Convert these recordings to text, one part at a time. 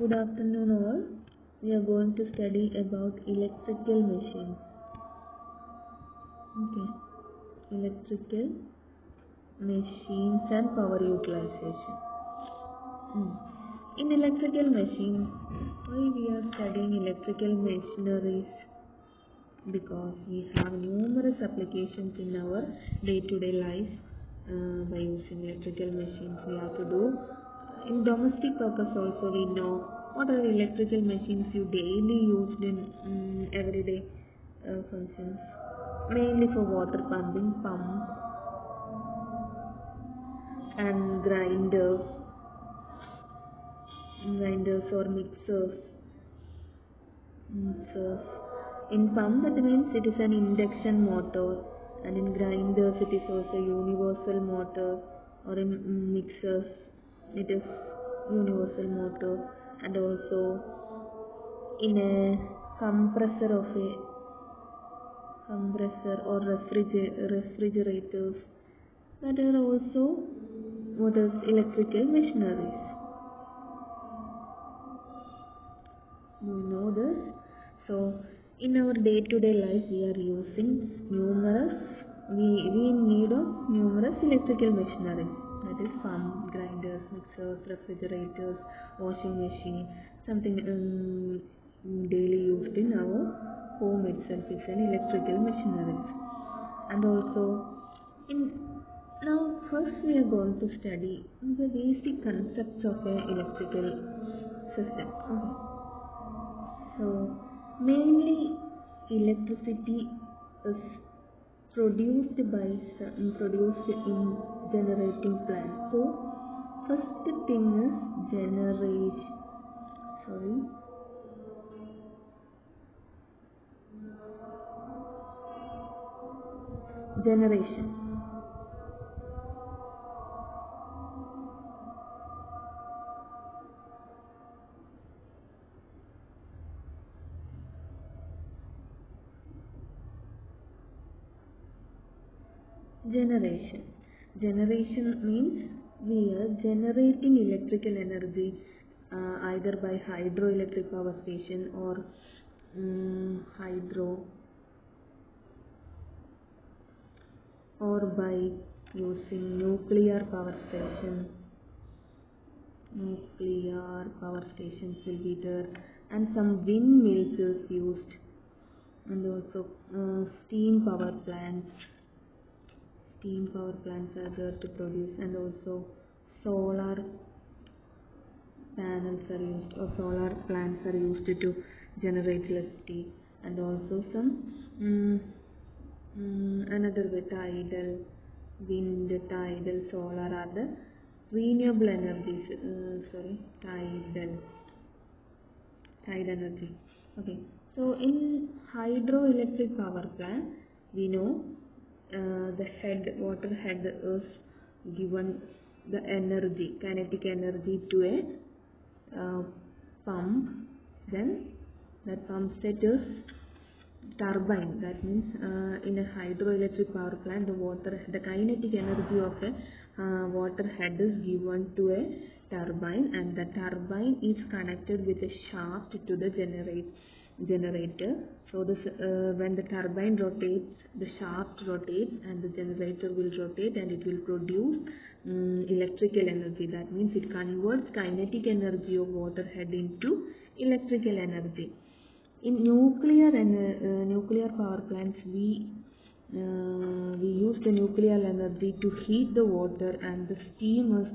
Good afternoon all. We are going to study about electrical machines. Okay. Electrical machines and power utilization. In electrical machines, why we are studying electrical machineries? Because we have numerous applications in our day-to-day life by using electrical machines. We have to do in domestic purpose also. We know what are electrical machines you daily used in everyday functions, mainly for water pumping, pumps and grinders or mixers. In pump, that means it is an induction motor, and in grinders it is also universal motor, or in mixers it is universal motor, and also in a compressor or refrigerators, that are also what is electrical machineries. You know this. So in our day-to-day life we are using we in need of numerous electrical machinery, that is pump, grinders, mixers, refrigerators, washing machine, something daily used in our home itself is an electrical machinery. And also now first we are going to study the basic concepts of an electrical system. Okay. So mainly electricity is produced in generating plants. So first thing is generation. Generation means we are generating electrical energy either by hydroelectric power station or hydro, or by using nuclear power stations will be there, and some windmills is used, and also steam power plants are there to produce, and also solar panels are used, or solar plants are used to generate electricity, and also some another way, wind, tidal, solar are the renewable energies. Tide energy. Okay. So in hydroelectric power plant, we know the water head is given the kinetic energy to a pump. Then that pump set is turbine. That means in a hydroelectric power plant, the kinetic energy of a water head is given to a turbine, and the turbine is connected with a shaft to the generator. So this when the turbine rotates, the shaft rotates, and the generator will rotate, and it will produce electrical energy. That means it converts kinetic energy of water head into electrical energy. In nuclear power plants, we use the nuclear energy to heat the water, and the steam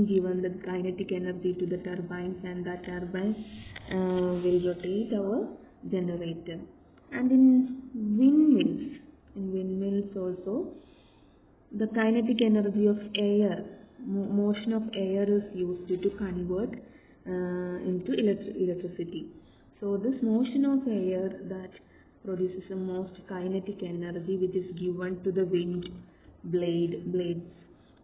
given the kinetic energy to the turbines, and that turbine will rotate our generator. And in windmills also, the kinetic energy of air, motion of air is used to convert into electricity. So this motion of air that produces the most kinetic energy, which is given to the wind blades,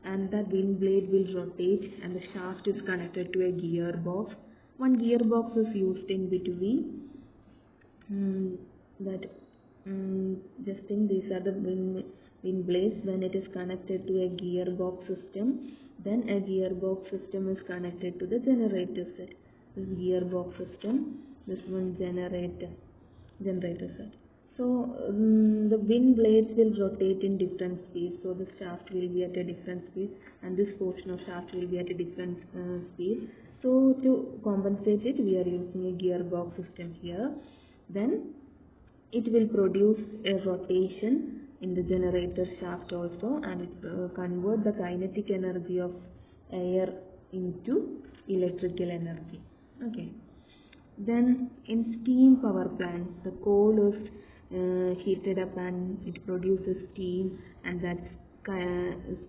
and that wind blade will rotate, and the shaft is connected to a gearbox. One gearbox is used in between. These are the wind blades. When it is connected to a gearbox system, Then a gearbox system is connected to the generator set. This gearbox system, this one generator set. So the wind blades will rotate in different speeds. So the shaft will be at a different speed, and this portion of shaft will be at a different speed. So to compensate it, we are using a gearbox system here. Then it will produce a rotation in the generator shaft also, and it convert the kinetic energy of air into electrical energy. Okay. Then in steam power plants, the coal is heated up and it produces steam, and that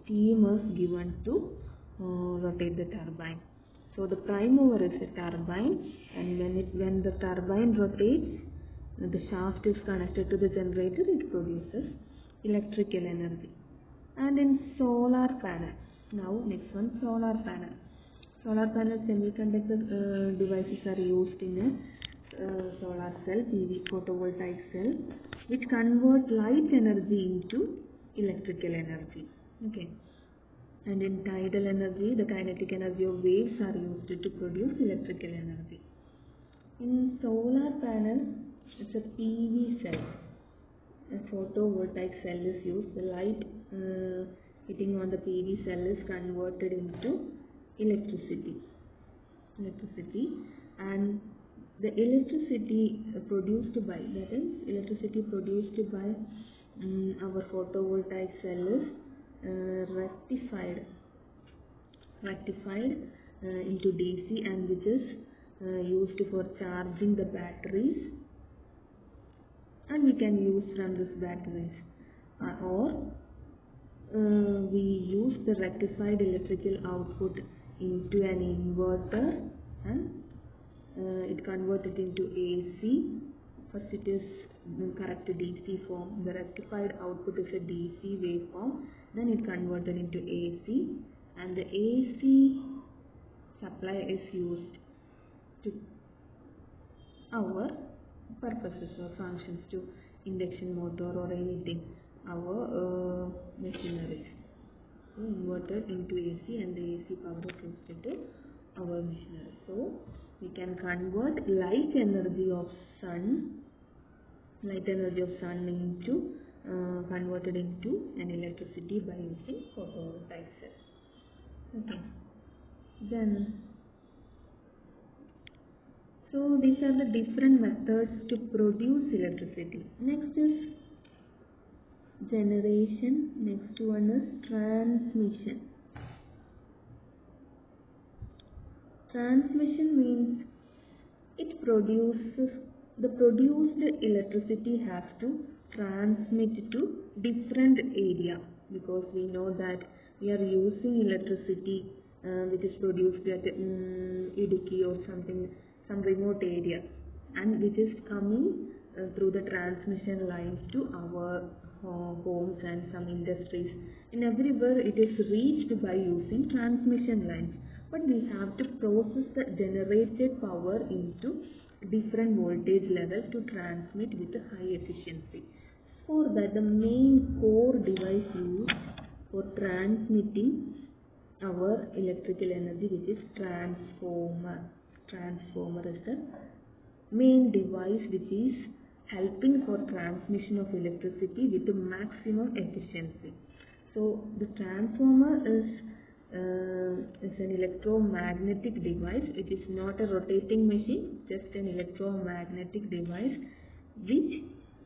steam is given to rotate the turbine. So the prime mover is a turbine, and when the turbine rotates, the shaft is connected to the generator, it produces electrical energy. And in solar panel, now next one, solar panel. Solar panel semiconductor devices are used in a solar cell, PV photovoltaic cell, which convert light energy into electrical energy. Okay. And in tidal energy, the kinetic energy of waves are used to produce electrical energy. In solar panel, it's a PV cell. A photovoltaic cell is used. The light hitting on the PV cell is converted into electricity, and the electricity produced by, that is electricity produced by our photovoltaic cell is rectified into DC, and which is used for charging the batteries, and we can use from this batteries, or we use the rectified electrical output into an inverter, and it converted into AC. First it is correct DC form. The rectified output is a DC waveform, then it converted into AC, and the AC supply is used to our purposes or functions, to induction motor or anything, our machineries. So inverted into AC, and the AC power is used into our machinery. So we can convert light energy of sun into converted into an electricity by using photovoltaic cell. Okay. Then, so these are the different methods to produce electricity. Next is generation. Next one is transmission. Transmission means it produces, the produced electricity has to transmit to different area, because we know that we are using electricity which is produced at Idukki or something, some remote area, and which is coming through the transmission lines to our homes and some industries. In everywhere it is reached by using transmission lines, but we have to process the generated power into different voltage levels to transmit with a high efficiency. For that, the main core device used for transmitting our electrical energy, which is transformer. Transformer is the main device which is helping for transmission of electricity with the maximum efficiency. So the transformer is an electromagnetic device. It is not a rotating machine, just an electromagnetic device which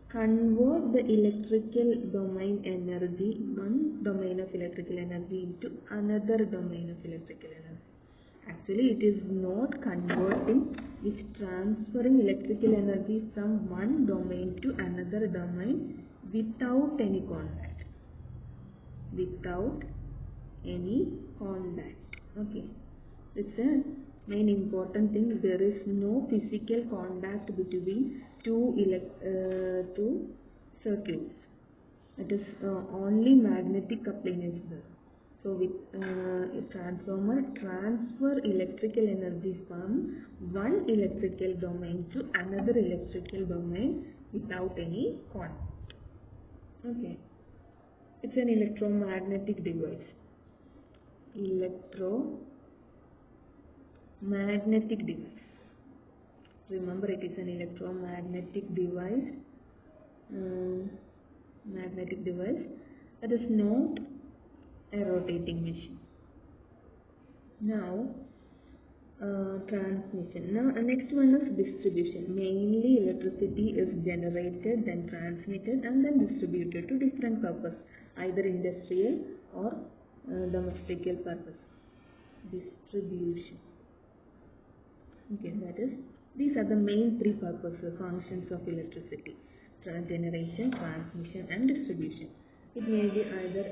convert the electrical domain energy, one domain of electrical energy, into another domain of electrical energy. Actually, it is not converting, it's transferring electrical energy from one domain to another domain without any contact. Okay, it's a main important thing. There is no physical contact between two circuits. It is only magnetic coupling is there. So with a transformer transfer electrical energy from one electrical domain to another electrical domain without any contact. Okay, it's an electromagnetic device. electromagnetic device. Remember, it is an electromagnetic device, magnetic device that is not a rotating machine. Now, transmission. Now, next one is distribution. Mainly, electricity is generated, then transmitted, and then distributed to different purpose, either industrial or domestical purpose. Distribution. Okay, that is, these are the main three purposes, functions of electricity: generation, transmission, and distribution. It may be either